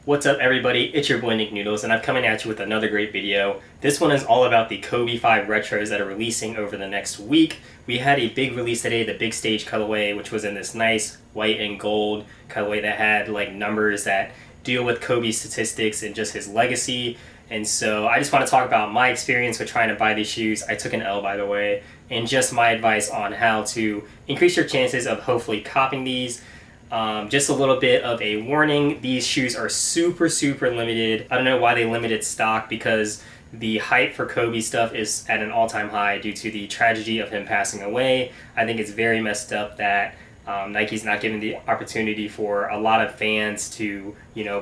What's up everybody, it's your boy Nick Noodles and I'm coming at you with another great video. This one is all about the Kobe 5 retros that are releasing over the next week. We had a big release today, the big stage colorway, which was in this nice white and gold colorway that had like numbers that deal with Kobe's statistics and just his legacy. And so I just want to talk about my experience with trying to buy these shoes. I took an L, by the way, and just my advice on how to increase your chances of hopefully copying these. Just a little bit of a warning, these shoes are super limited. I don't know why they limited stock, because the hype for Kobe stuff is at an all-time high due to the tragedy of him passing away. I think it's very messed up that Nike's not giving the opportunity for a lot of fans to,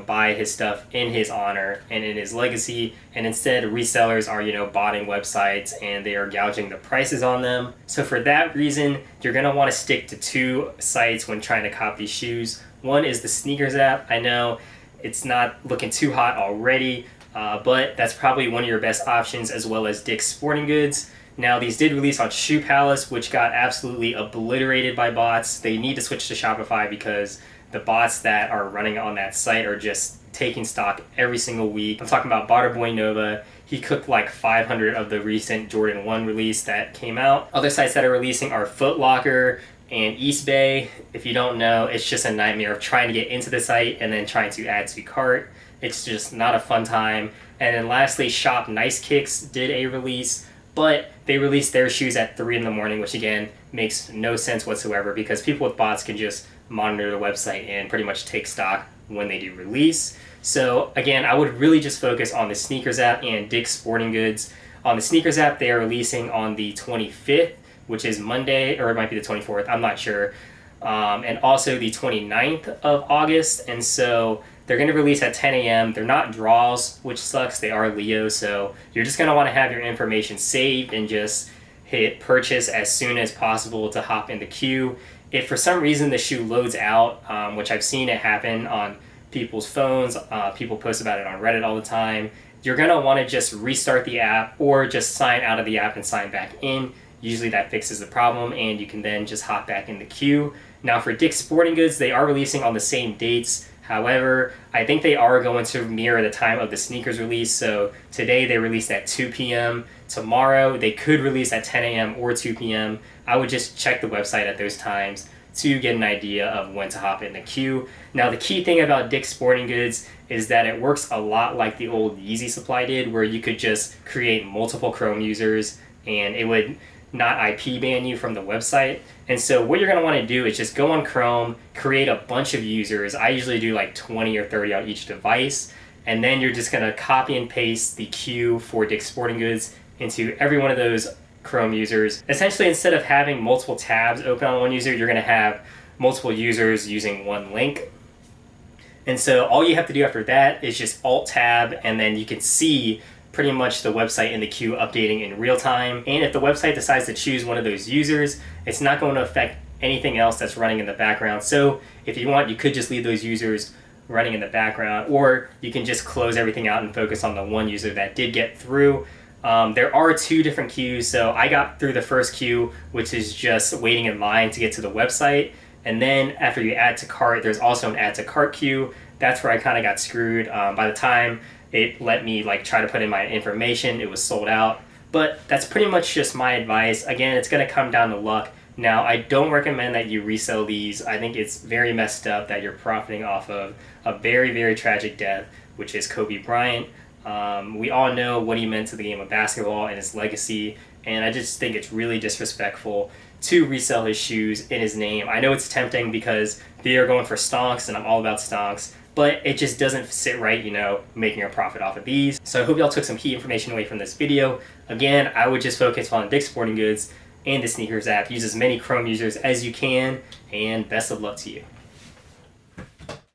buy his stuff in his honor and in his legacy, and instead resellers are, botting websites and they are gouging the prices on them. So for that reason, you're going to want to stick to two sites when trying to cop these shoes. One is the Sneakers app. I know it's not looking too hot already, but that's probably one of your best options, as well as Dick's Sporting Goods. Now, these did release on Shoe Palace, which got absolutely obliterated by bots. They need to switch to Shopify because the bots that are running on that site are just taking stock every single week. I'm talking about Boy Nova. He cooked like 500 of the recent Jordan 1 release that came out. Other sites that are releasing are Foot Locker and Eastbay. If you don't know, it's just a nightmare of trying to get into the site and then trying to add to cart. It's just not a fun time. And then lastly, Shop Nice Kicks did a release, but they released their shoes at 3 in the morning, which again makes no sense whatsoever, because people with bots can just monitor the website and pretty much take stock when they do release. So again, I would really just focus on the Sneakers app and Dick's Sporting Goods. On the Sneakers app, they are releasing on the 25th, which is Monday, or it might be the 24th, I'm not sure. And also the 29th of August. And so they're going to release at 10 a.m. They're not draws, which sucks. They are Leo, so you're just going to want to have your information saved and just hit purchase as soon as possible to hop in the queue. If for some reason the shoe loads out, which I've seen it happen on people's phones, people post about it on Reddit all the time, you're going to want to just restart the app or just sign out of the app and sign back in. Usually that fixes the problem, and you can then just hop back in the queue. Now for Dick's Sporting Goods, they are releasing on the same dates. However, I think they are going to mirror the time of the sneakers release. So today they released at 2 p.m. Tomorrow they could release at 10 a.m. or 2 p.m. I would just check the website at those times to get an idea of when to hop in the queue. Now the key thing about Dick's Sporting Goods is that it works a lot like the old Yeezy Supply did, where you could just create multiple Chrome users and it would not IP ban you from the website. And so what you're going to want to do is just go on Chrome, create a bunch of users. I usually do like 20 or 30 on each device, and then you're just going to copy and paste the queue for Dick's Sporting Goods into every one of those Chrome users. Essentially, instead of having multiple tabs open on one user, you're going to have multiple users using one link. And so all you have to do after that is just Alt-Tab, and then you can see pretty much the website in the queue updating in real time. And if the website decides to choose one of those users, it's not going to affect anything else that's running in the background. So if you want, you could just leave those users running in the background, or you can just close everything out and focus on the one user that did get through. There are two different queues. So I got through the first queue, which is just waiting in line to get to the website. And then after you add to cart, there's also an add to cart queue. That's where I kind of got screwed. By the time it let me try to put in my information, it was sold out. But that's pretty much just my advice. Again, it's going to come down to luck. Now, I don't recommend that you resell these. I think it's very messed up that you're profiting off of a very tragic death, which is Kobe Bryant. We all know what he meant to the game of basketball and his legacy, and I just think it's really disrespectful to resell his shoes in his name. I know it's tempting because they are going for stonks, and I'm all about stonks, but it just doesn't sit right, making a profit off of these. So I hope y'all took some key information away from this video. Again, I would just focus on Dick's Sporting Goods and the Sneakers app. Use as many Chrome users as you can, and best of luck to you.